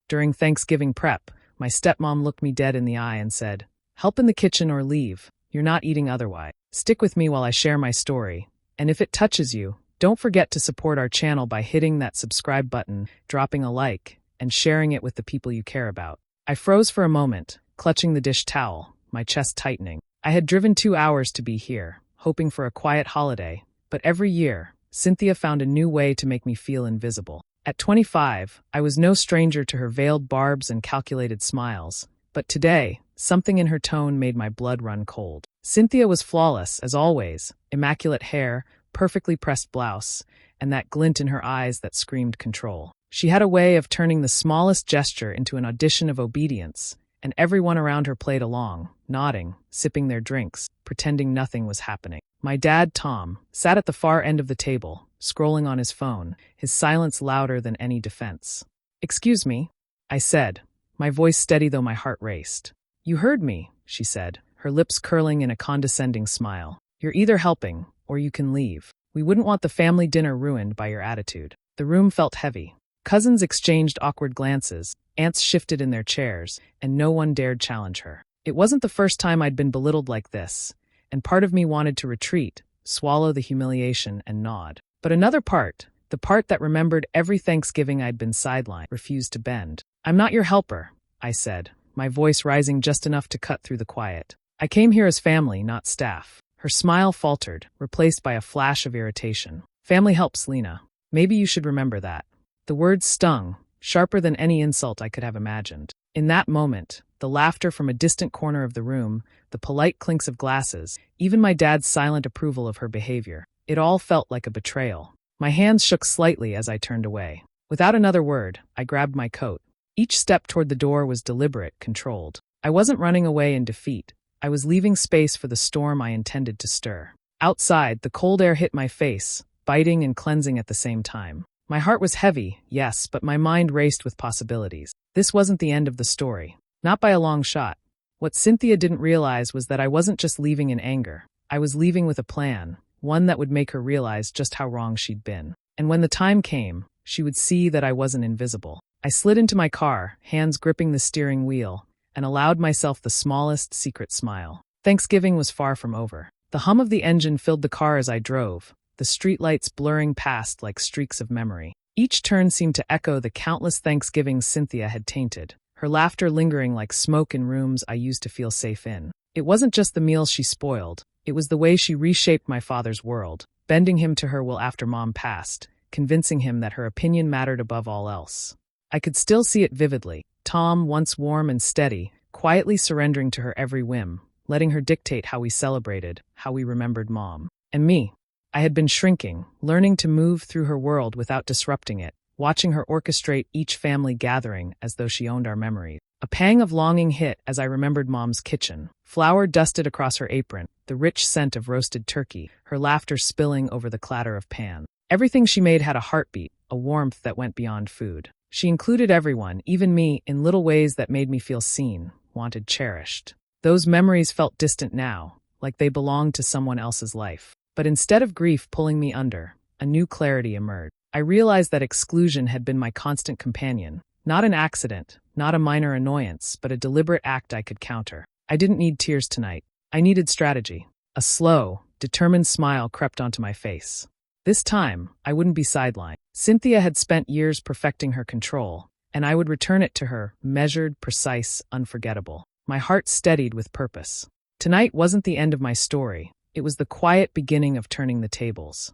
During Thanksgiving prep, my stepmom looked me dead in the eye and said, "Help in the kitchen or leave. You're not eating otherwise. Stick with me while I share my story. And if it touches you, don't forget to support our channel by hitting that subscribe button, dropping a like, and sharing it with the people you care about." I froze for a moment, clutching the dish towel, my chest tightening. I had driven 2 hours to be here, hoping for a quiet holiday, but every year, Cynthia found a new way to make me feel invisible. At 25, I was no stranger to her veiled barbs and calculated smiles, but today, something in her tone made my blood run cold. Cynthia was flawless, as always, immaculate hair, perfectly pressed blouse, and that glint in her eyes that screamed control. She had a way of turning the smallest gesture into an audition of obedience, and everyone around her played along, nodding, sipping their drinks, pretending nothing was happening. My dad, Tom, sat at the far end of the table, scrolling on his phone, his silence louder than any defense. "Excuse me," I said, my voice steady though my heart raced. "You heard me," she said, her lips curling in a condescending smile. "You're either helping, or you can leave. We wouldn't want the family dinner ruined by your attitude." The room felt heavy. Cousins exchanged awkward glances, aunts shifted in their chairs, and no one dared challenge her. It wasn't the first time I'd been belittled like this, and part of me wanted to retreat, swallow the humiliation, and nod. But another part, the part that remembered every Thanksgiving I'd been sidelined, refused to bend. "I'm not your helper," I said, my voice rising just enough to cut through the quiet. "I came here as family, not staff." Her smile faltered, replaced by a flash of irritation. "Family helps, Lena. Maybe you should remember that." The words stung, sharper than any insult I could have imagined. In that moment, the laughter from a distant corner of the room, the polite clinks of glasses, even my dad's silent approval of her behavior, it all felt like a betrayal. My hands shook slightly as I turned away. Without another word, I grabbed my coat. Each step toward the door was deliberate, controlled. I wasn't running away in defeat. I was leaving space for the storm I intended to stir. Outside, the cold air hit my face, biting and cleansing at the same time. My heart was heavy, yes, but my mind raced with possibilities. This wasn't the end of the story. Not by a long shot. What Cynthia didn't realize was that I wasn't just leaving in anger. I was leaving with a plan, one that would make her realize just how wrong she'd been. And when the time came, she would see that I wasn't invisible. I slid into my car, hands gripping the steering wheel, and allowed myself the smallest secret smile. Thanksgiving was far from over. The hum of the engine filled the car as I drove, the streetlights blurring past like streaks of memory. Each turn seemed to echo the countless Thanksgivings Cynthia had tainted, her laughter lingering like smoke in rooms I used to feel safe in. It wasn't just the meals she spoiled, it was the way she reshaped my father's world, bending him to her will after Mom passed, convincing him that her opinion mattered above all else. I could still see it vividly, Tom, once warm and steady, quietly surrendering to her every whim, letting her dictate how we celebrated, how we remembered Mom. And me. I had been shrinking, learning to move through her world without disrupting it, watching her orchestrate each family gathering as though she owned our memories. A pang of longing hit as I remembered Mom's kitchen. Flour dusted across her apron, the rich scent of roasted turkey, her laughter spilling over the clatter of pans. Everything she made had a heartbeat, a warmth that went beyond food. She included everyone, even me, in little ways that made me feel seen, wanted, cherished. Those memories felt distant now, like they belonged to someone else's life. But instead of grief pulling me under, a new clarity emerged. I realized that exclusion had been my constant companion, not an accident, not a minor annoyance, but a deliberate act I could counter. I didn't need tears tonight. I needed strategy. A slow, determined smile crept onto my face. This time, I wouldn't be sidelined. Cynthia had spent years perfecting her control, and I would return it to her, measured, precise, unforgettable. My heart steadied with purpose. Tonight wasn't the end of my story. It was the quiet beginning of turning the tables.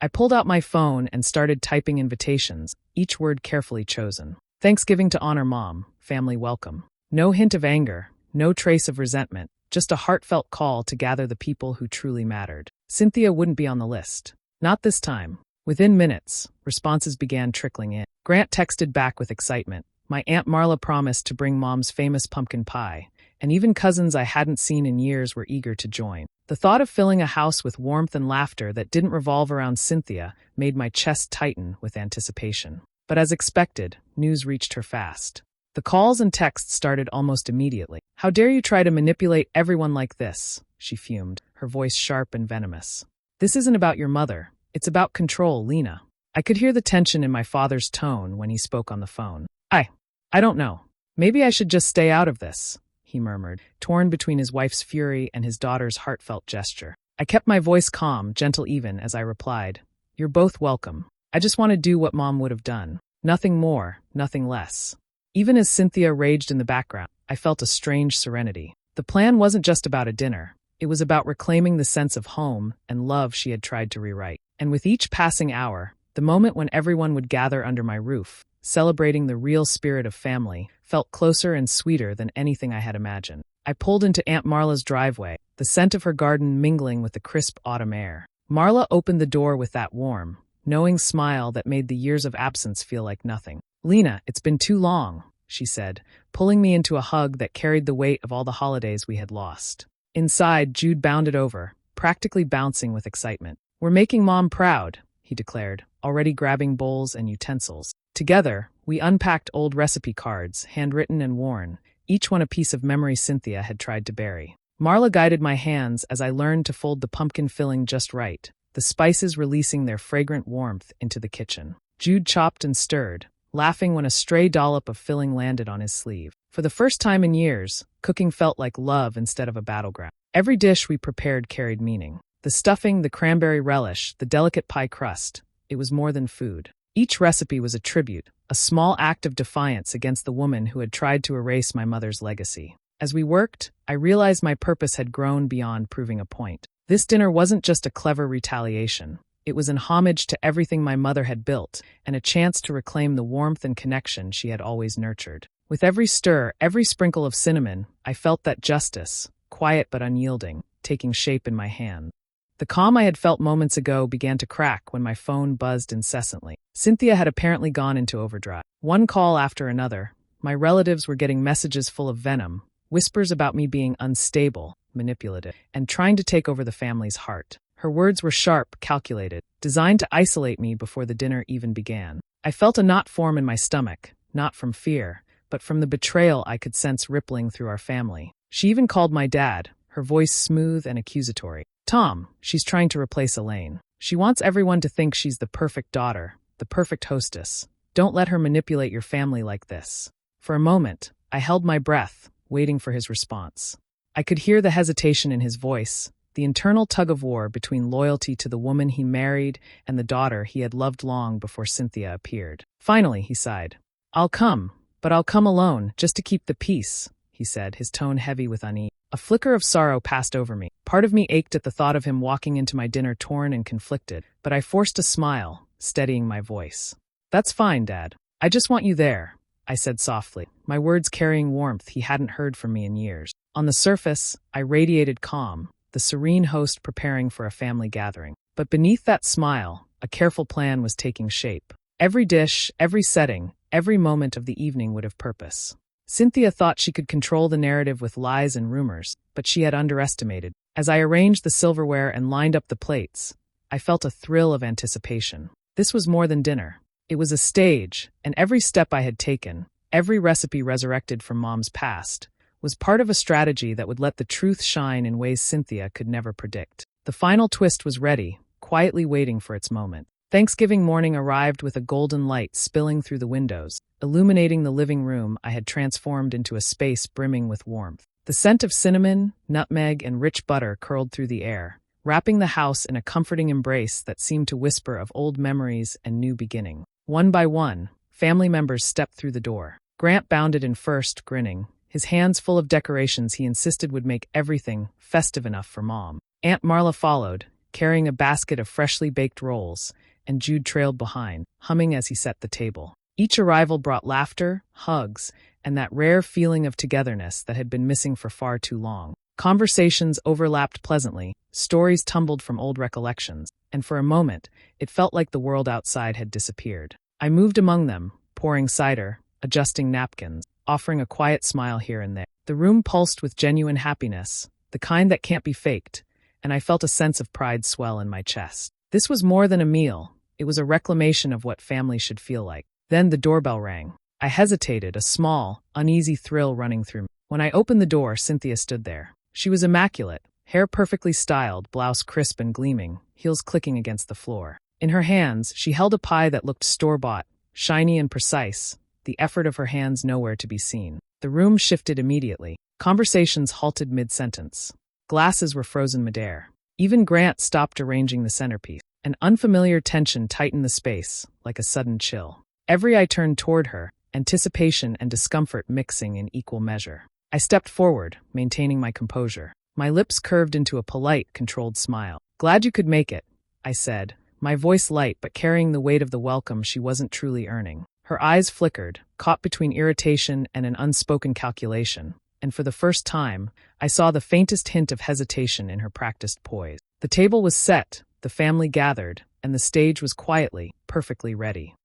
I pulled out my phone and started typing invitations, each word carefully chosen. Thanksgiving to honor Mom, family welcome. No hint of anger, no trace of resentment, just a heartfelt call to gather the people who truly mattered. Cynthia wouldn't be on the list. Not this time. Within minutes, responses began trickling in. Grant texted back with excitement. My Aunt Marla promised to bring Mom's famous pumpkin pie, and even cousins I hadn't seen in years were eager to join. The thought of filling a house with warmth and laughter that didn't revolve around Cynthia made my chest tighten with anticipation. But as expected, news reached her fast. The calls and texts started almost immediately. "How dare you try to manipulate everyone like this?" she fumed, her voice sharp and venomous. "This isn't about your mother. It's about control, Lena." I could hear the tension in my father's tone when he spoke on the phone. I don't know. Maybe I should just stay out of this, he murmured, torn between his wife's fury and his daughter's heartfelt gesture. I kept my voice calm, gentle even, as I replied, "You're both welcome. I just want to do what Mom would have done. Nothing more, nothing less." Even as Cynthia raged in the background, I felt a strange serenity. The plan wasn't just about a dinner. It was about reclaiming the sense of home and love she had tried to rewrite. And with each passing hour, the moment when everyone would gather under my roof, celebrating the real spirit of family, felt closer and sweeter than anything I had imagined. I pulled into Aunt Marla's driveway, the scent of her garden mingling with the crisp autumn air. Marla opened the door with that warm, knowing smile that made the years of absence feel like nothing. "Lena, it's been too long," she said, pulling me into a hug that carried the weight of all the holidays we had lost. Inside, Jude bounded over, practically bouncing with excitement. "We're making Mom proud," he declared, already grabbing bowls and utensils. Together, we unpacked old recipe cards, handwritten and worn, each one a piece of memory Cynthia had tried to bury. Marla guided my hands as I learned to fold the pumpkin filling just right, the spices releasing their fragrant warmth into the kitchen. Jude chopped and stirred, laughing when a stray dollop of filling landed on his sleeve. For the first time in years, cooking felt like love instead of a battleground. Every dish we prepared carried meaning. The stuffing, the cranberry relish, the delicate pie crust. It was more than food. Each recipe was a tribute, a small act of defiance against the woman who had tried to erase my mother's legacy. As we worked, I realized my purpose had grown beyond proving a point. This dinner wasn't just a clever retaliation. It was an homage to everything my mother had built, and a chance to reclaim the warmth and connection she had always nurtured. With every stir, every sprinkle of cinnamon, I felt that justice, quiet but unyielding, taking shape in my hand. The calm I had felt moments ago began to crack when my phone buzzed incessantly. Cynthia had apparently gone into overdrive. One call after another, my relatives were getting messages full of venom, whispers about me being unstable, manipulative, and trying to take over the family's heart. Her words were sharp, calculated, designed to isolate me before the dinner even began. I felt a knot form in my stomach, not from fear, but from the betrayal I could sense rippling through our family. She even called my dad, her voice smooth and accusatory. "Tom, she's trying to replace Elaine. She wants everyone to think she's the perfect daughter, the perfect hostess. Don't let her manipulate your family like this." For a moment, I held my breath, waiting for his response. I could hear the hesitation in his voice, the internal tug-of-war between loyalty to the woman he married and the daughter he had loved long before Cynthia appeared. Finally, he sighed. "I'll come, but I'll come alone, just to keep the peace," he said, his tone heavy with unease. A flicker of sorrow passed over me. Part of me ached at the thought of him walking into my dinner torn and conflicted, but I forced a smile, steadying my voice. "That's fine, Dad. I just want you there," I said softly, my words carrying warmth he hadn't heard from me in years. On the surface, I radiated calm, the serene host preparing for a family gathering. But beneath that smile, a careful plan was taking shape. Every dish, every setting, every moment of the evening would have purpose. Cynthia thought she could control the narrative with lies and rumors, but she had underestimated. As I arranged the silverware and lined up the plates, I felt a thrill of anticipation. This was more than dinner. It was a stage, and every step I had taken, every recipe resurrected from Mom's past, was part of a strategy that would let the truth shine in ways Cynthia could never predict. The final twist was ready, quietly waiting for its moment. Thanksgiving morning arrived with a golden light spilling through the windows, illuminating the living room I had transformed into a space brimming with warmth. The scent of cinnamon, nutmeg, and rich butter curled through the air, wrapping the house in a comforting embrace that seemed to whisper of old memories and new beginning. One by one, family members stepped through the door. Grant bounded in first, grinning, his hands full of decorations he insisted would make everything festive enough for Mom. Aunt Marla followed, carrying a basket of freshly baked rolls, and Jude trailed behind, humming as he set the table. Each arrival brought laughter, hugs, and that rare feeling of togetherness that had been missing for far too long. Conversations overlapped pleasantly, stories tumbled from old recollections, and for a moment, it felt like the world outside had disappeared. I moved among them, pouring cider, adjusting napkins, offering a quiet smile here and there. The room pulsed with genuine happiness, the kind that can't be faked, and I felt a sense of pride swell in my chest. This was more than a meal. It was a reclamation of what family should feel like. Then the doorbell rang. I hesitated, a small, uneasy thrill running through me. When I opened the door, Cynthia stood there. She was immaculate, hair perfectly styled, blouse crisp and gleaming, heels clicking against the floor. In her hands, she held a pie that looked store-bought, shiny and precise, the effort of her hands nowhere to be seen. The room shifted immediately. Conversations halted mid-sentence. Glasses were frozen midair. Even Grant stopped arranging the centerpiece. An unfamiliar tension tightened the space, like a sudden chill. Every eye turned toward her, anticipation and discomfort mixing in equal measure. I stepped forward, maintaining my composure. My lips curved into a polite, controlled smile. "Glad you could make it," I said, my voice light but carrying the weight of the welcome she wasn't truly earning. Her eyes flickered, caught between irritation and an unspoken calculation, and for the first time, I saw the faintest hint of hesitation in her practiced poise. The table was set, the family gathered, and the stage was quietly, perfectly ready.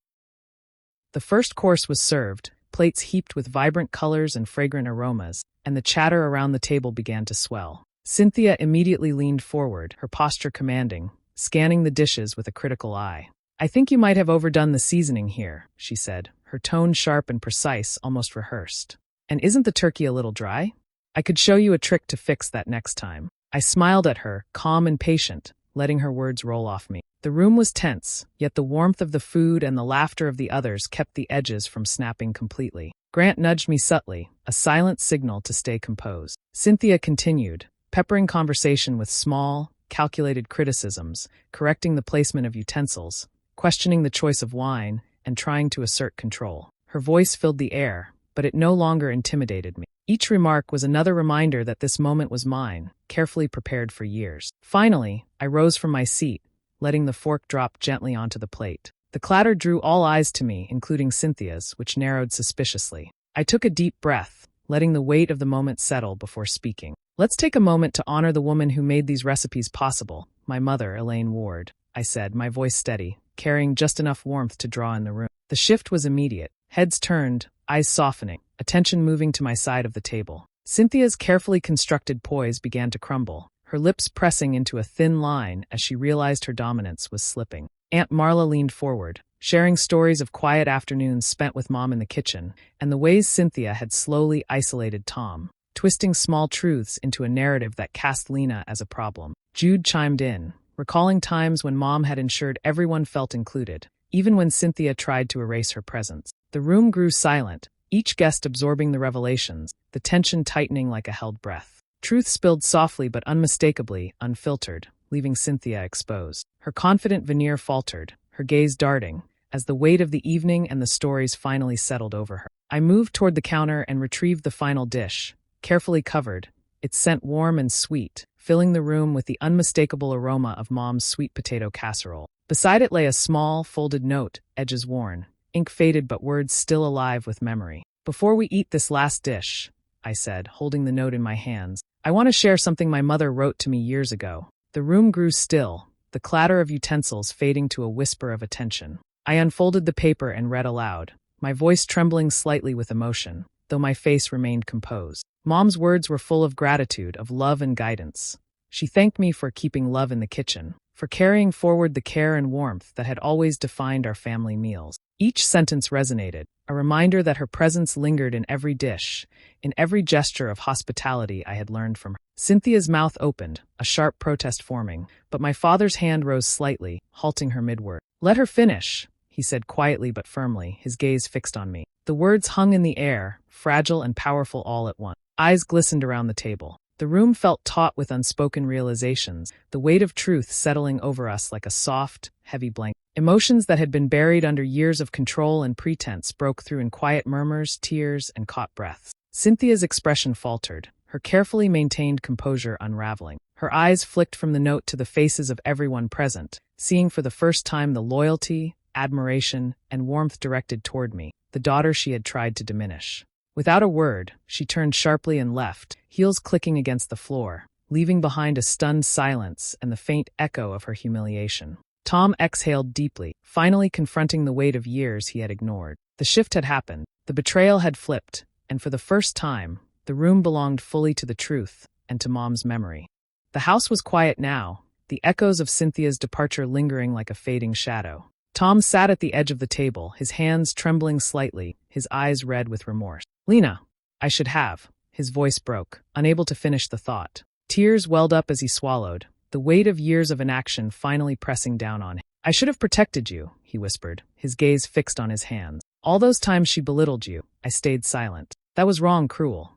The first course was served, plates heaped with vibrant colors and fragrant aromas, and the chatter around the table began to swell. Cynthia immediately leaned forward, her posture commanding, scanning the dishes with a critical eye. "I think you might have overdone the seasoning here," she said, her tone sharp and precise, almost rehearsed. "And isn't the turkey a little dry? I could show you a trick to fix that next time." I smiled at her, calm and patient, letting her words roll off me. The room was tense, yet the warmth of the food and the laughter of the others kept the edges from snapping completely. Grant nudged me subtly, a silent signal to stay composed. Cynthia continued, peppering conversation with small, calculated criticisms, correcting the placement of utensils, questioning the choice of wine, and trying to assert control. Her voice filled the air, but it no longer intimidated me. Each remark was another reminder that this moment was mine, carefully prepared for years. Finally, I rose from my seat, letting the fork drop gently onto the plate. The clatter drew all eyes to me, including Cynthia's, which narrowed suspiciously. I took a deep breath, letting the weight of the moment settle before speaking. "Let's take a moment to honor the woman who made these recipes possible, my mother, Elaine Ward," I said, my voice steady, carrying just enough warmth to draw in the room. The shift was immediate. Heads turned, eyes softening, attention moving to my side of the table. Cynthia's carefully constructed poise began to crumble, her lips pressing into a thin line as she realized her dominance was slipping. Aunt Marla leaned forward, sharing stories of quiet afternoons spent with Mom in the kitchen, and the ways Cynthia had slowly isolated Tom, twisting small truths into a narrative that cast Lena as a problem. Jude chimed in, recalling times when Mom had ensured everyone felt included, even when Cynthia tried to erase her presence. The room grew silent, each guest absorbing the revelations, the tension tightening like a held breath. Truth spilled softly but unmistakably, unfiltered, leaving Cynthia exposed. Her confident veneer faltered, her gaze darting, as the weight of the evening and the stories finally settled over her. I moved toward the counter and retrieved the final dish, carefully covered, its scent warm and sweet, filling the room with the unmistakable aroma of Mom's sweet potato casserole. Beside it lay a small, folded note, edges worn, ink faded but words still alive with memory. "Before we eat this last dish," I said, holding the note in my hands, "I want to share something my mother wrote to me years ago." The room grew still, the clatter of utensils fading to a whisper of attention. I unfolded the paper and read aloud, my voice trembling slightly with emotion, though my face remained composed. Mom's words were full of gratitude, of love and guidance. She thanked me for keeping love in the kitchen, for carrying forward the care and warmth that had always defined our family meals. Each sentence resonated, a reminder that her presence lingered in every dish, in every gesture of hospitality I had learned from her. Cynthia's mouth opened, a sharp protest forming, but my father's hand rose slightly, halting her mid-word. "Let her finish," he said quietly but firmly, his gaze fixed on me. The words hung in the air, fragile and powerful all at once. Eyes glistened around the table. The room felt taut with unspoken realizations, the weight of truth settling over us like a soft, heavy blanket. Emotions that had been buried under years of control and pretense broke through in quiet murmurs, tears, and caught breaths. Cynthia's expression faltered, her carefully maintained composure unraveling. Her eyes flicked from the note to the faces of everyone present, seeing for the first time the loyalty, admiration, and warmth directed toward me, the daughter she had tried to diminish. Without a word, she turned sharply and left, heels clicking against the floor, leaving behind a stunned silence and the faint echo of her humiliation. Tom exhaled deeply, finally confronting the weight of years he had ignored. The shift had happened, the betrayal had flipped, and for the first time, the room belonged fully to the truth and to Mom's memory. The house was quiet now, the echoes of Cynthia's departure lingering like a fading shadow. Tom sat at the edge of the table, his hands trembling slightly, his eyes red with remorse. "Lena, I should have." His voice broke, unable to finish the thought. Tears welled up as he swallowed, the weight of years of inaction finally pressing down on him. "I should have protected you," he whispered, his gaze fixed on his hands. All those times she belittled you, I stayed silent. That was wrong, cruel.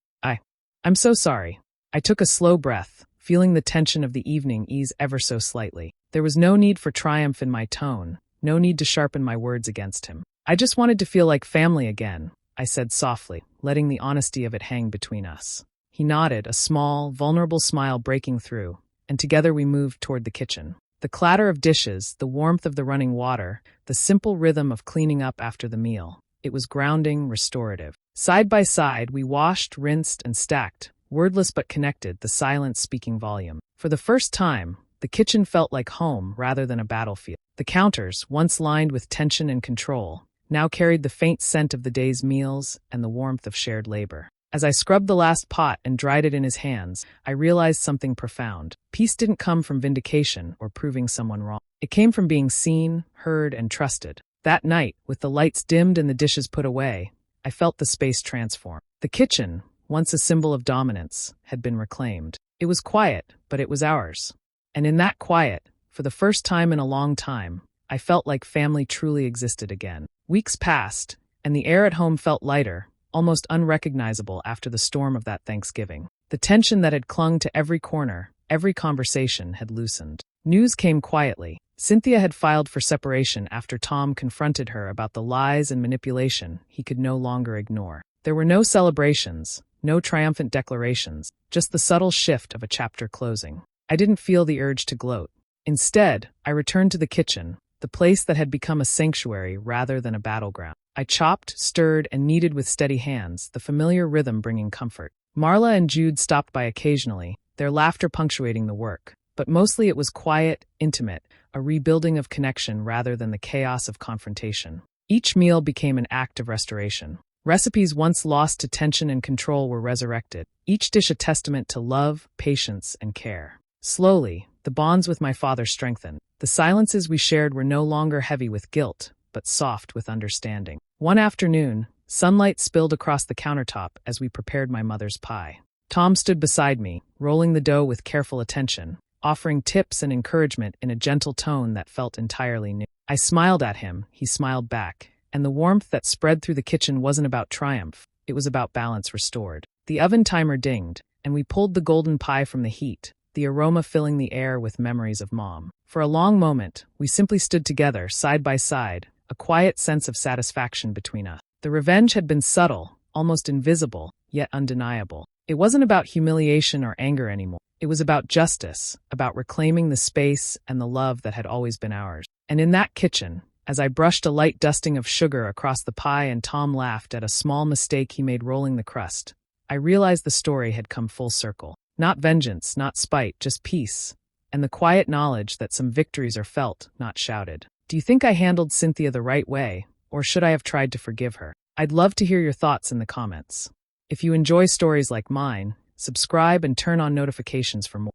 I'm so sorry. I took a slow breath, feeling the tension of the evening ease ever so slightly. There was no need for triumph in my tone, no need to sharpen my words against him. I just wanted to feel like family again, I said softly, letting the honesty of it hang between us. He nodded, a small, vulnerable smile breaking through, and together we moved toward the kitchen. The clatter of dishes, the warmth of the running water, the simple rhythm of cleaning up after the meal. It was grounding, restorative. Side by side, we washed, rinsed, and stacked, wordless but connected, the silence speaking volume. For the first time, the kitchen felt like home rather than a battlefield. The counters, once lined with tension and control, now carried the faint scent of the day's meals and the warmth of shared labor. As I scrubbed the last pot and dried it in his hands, I realized something profound. Peace didn't come from vindication or proving someone wrong. It came from being seen, heard, and trusted. That night, with the lights dimmed and the dishes put away, I felt the space transform. The kitchen, once a symbol of dominance, had been reclaimed. It was quiet, but it was ours. And in that quiet, for the first time in a long time, I felt like family truly existed again. Weeks passed, and the air at home felt lighter, almost unrecognizable after the storm of that Thanksgiving. The tension that had clung to every corner, every conversation, had loosened. News came quietly. Cynthia had filed for separation after Tom confronted her about the lies and manipulation he could no longer ignore. There were no celebrations, no triumphant declarations, just the subtle shift of a chapter closing. I didn't feel the urge to gloat. Instead, I returned to the kitchen, the place that had become a sanctuary rather than a battleground. I chopped, stirred, and kneaded with steady hands, the familiar rhythm bringing comfort. Marla and Jude stopped by occasionally, their laughter punctuating the work. But mostly it was quiet, intimate, a rebuilding of connection rather than the chaos of confrontation. Each meal became an act of restoration. Recipes once lost to tension and control were resurrected, each dish a testament to love, patience, and care. Slowly, the bonds with my father strengthened. The silences we shared were no longer heavy with guilt, but soft with understanding. One afternoon, sunlight spilled across the countertop as we prepared my mother's pie. Tom stood beside me, rolling the dough with careful attention, offering tips and encouragement in a gentle tone that felt entirely new. I smiled at him, he smiled back, and the warmth that spread through the kitchen wasn't about triumph, it was about balance restored. The oven timer dinged, and we pulled the golden pie from the heat, the aroma filling the air with memories of Mom. For a long moment, we simply stood together, side by side, a quiet sense of satisfaction between us. The revenge had been subtle, almost invisible, yet undeniable. It wasn't about humiliation or anger anymore. It was about justice, about reclaiming the space and the love that had always been ours. And in that kitchen, as I brushed a light dusting of sugar across the pie and Tom laughed at a small mistake he made rolling the crust, I realized the story had come full circle. Not vengeance, not spite, just peace, and the quiet knowledge that some victories are felt, not shouted. Do you think I handled Cynthia the right way, or should I have tried to forgive her? I'd love to hear your thoughts in the comments. If you enjoy stories like mine, subscribe and turn on notifications for more.